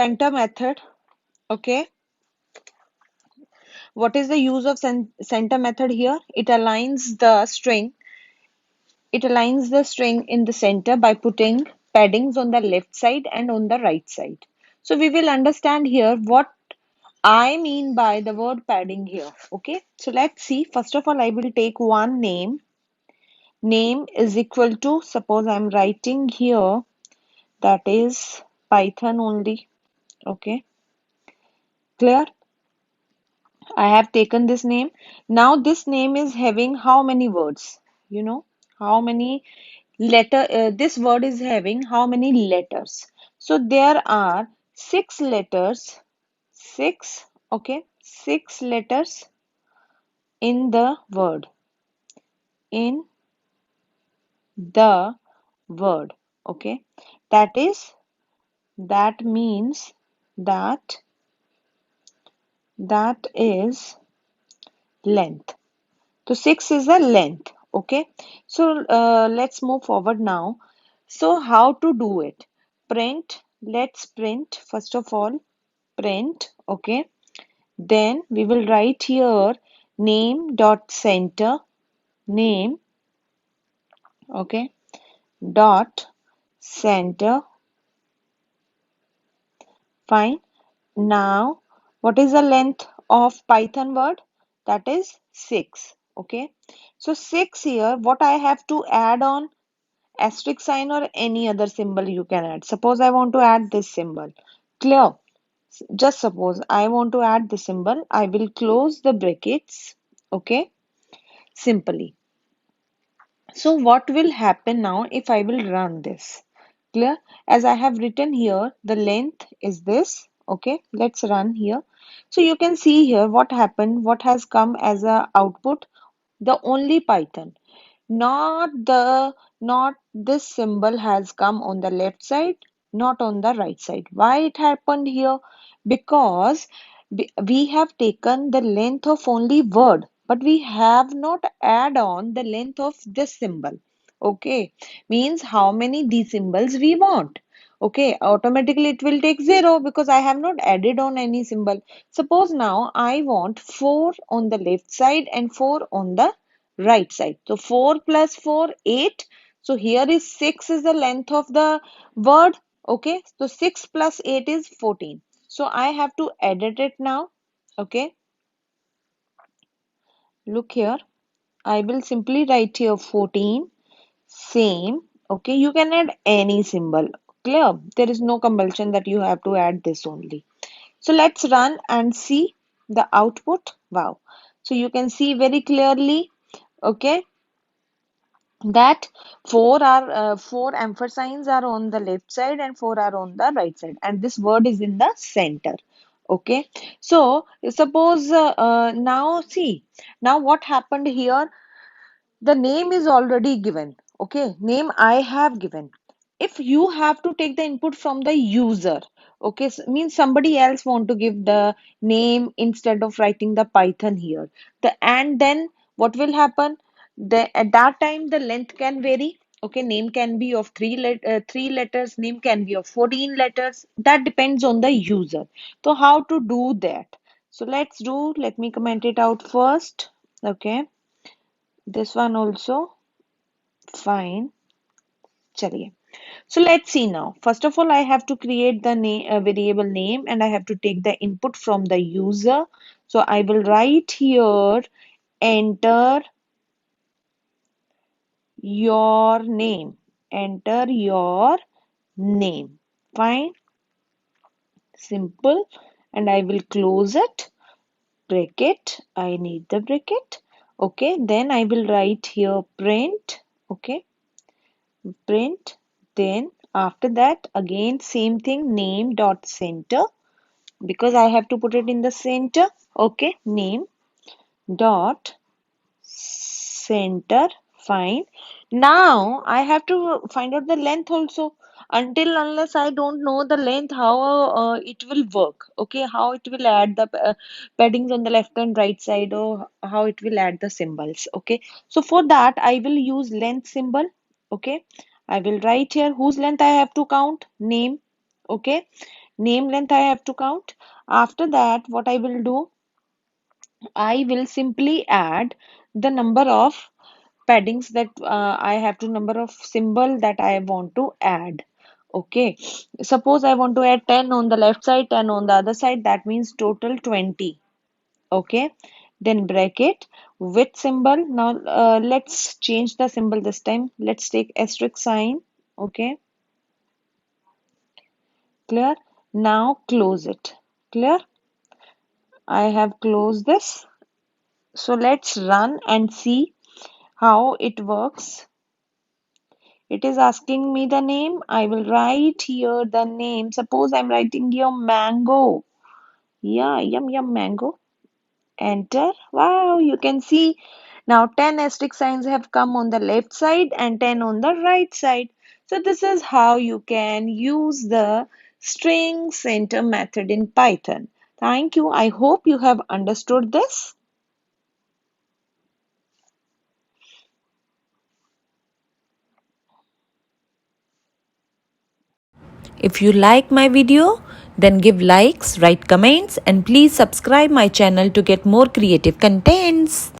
center method. Okay, what is the use of center method here? It aligns the string in the center by putting paddings on the left side and on the right side. So we will understand here what I mean by the word padding here. Okay, so let's see. First of all, I will take one name. Name is equal to, suppose I'm writing here, that is Python only. Okay, clear? I have taken this name. Now this name is having how many words? You know, how many this word is having how many letters? So there are six letters, six, okay, six letters in the word, in the word, okay. That is, that means that that is length. So 6 is the length. Okay. So let's move forward now. So how to do it? Print. Let's print first of all. Print. Okay. Then we will write here name dot center. Name. Okay. Dot center. Fine. Now, what is the length of Python word? That is 6. Okay. So 6 here, what I have to add on? Asterisk sign or any other symbol you can add. Suppose I want to add this symbol. Clear? Just suppose I want to add the symbol. I will close the brackets. Okay. Simply. So what will happen now if I will run this? Clear? As I have written here, the length is this. Okay, let's run here. So you can see here what happened, what has come as a output, the only Python. Not this symbol has come on the left side, not on the right side. Why it happened here? Because we have taken the length of only word, but we have not add on the length of this symbol. Okay, means how many these symbols we want. Okay, automatically it will take 0 because I have not added on any symbol. Suppose now I want 4 on the left side and 4 on the right side. So 4 plus 4, 8. So here is 6 is the length of the word. Okay, so 6 plus 8 is 14. So I have to edit it now. Okay, look here. I will simply write here 14. Same. Okay, you can add any symbol. Clear? There is no compulsion that you have to add this only. So let's run and see the output. Wow. So you can see very clearly. Okay, that four ampersands are on the left side and four are on the right side, and this word is in the center. Okay, so suppose now see, now what happened here, the name is already given. Okay, name I have given. If you have to take the input from the user, okay, means somebody else want to give the name instead of writing the Python here. And then what will happen? At that time the length can vary. Okay, name can be of three letters, name can be of 14 letters. That depends on the user. So how to do that? So let me comment it out first. Okay, this one also. Fine. Chaliye. So let's see now. First of all, I have to create the variable name and I have to take the input from the user. So I will write here, enter your name. Enter your name. Fine. Simple. And I will close it. Bracket. I need the bracket. Okay. Then I will write here print. Okay. Print. Then after that again same thing, name dot center, because I have to put it in the center. Okay, name dot center. Fine. Now I have to find out the length also. Until unless I don't know the length, how it will work. Okay, how it will add the paddings on the left and right side, or how it will add the symbols. Okay, so for that I will use length symbol. Okay, I will write here whose length I have to count, name. Okay, name length I have to count. After that, what I will do, I will simply add the number of paddings that I have to, number of symbol that I want to add. Okay, suppose I want to add 10 on the left side, 10 on the other side, that means total 20. Okay, then bracket with symbol. Now let's change the symbol this time. Let's take asterisk sign. Okay, clear. Now close it. Clear. I have closed this. So let's run and see how it works. It is asking me the name. I will write here the name. Suppose I'm writing here mango. Yeah, yum yum mango. Enter. Wow, you can see now 10 asterisk signs have come on the left side and 10 on the right side. So this is how you can use the string center method in Python. Thank you. I hope you have understood this. If you like my video, then give likes, write comments, and please subscribe my channel to get more creative contents.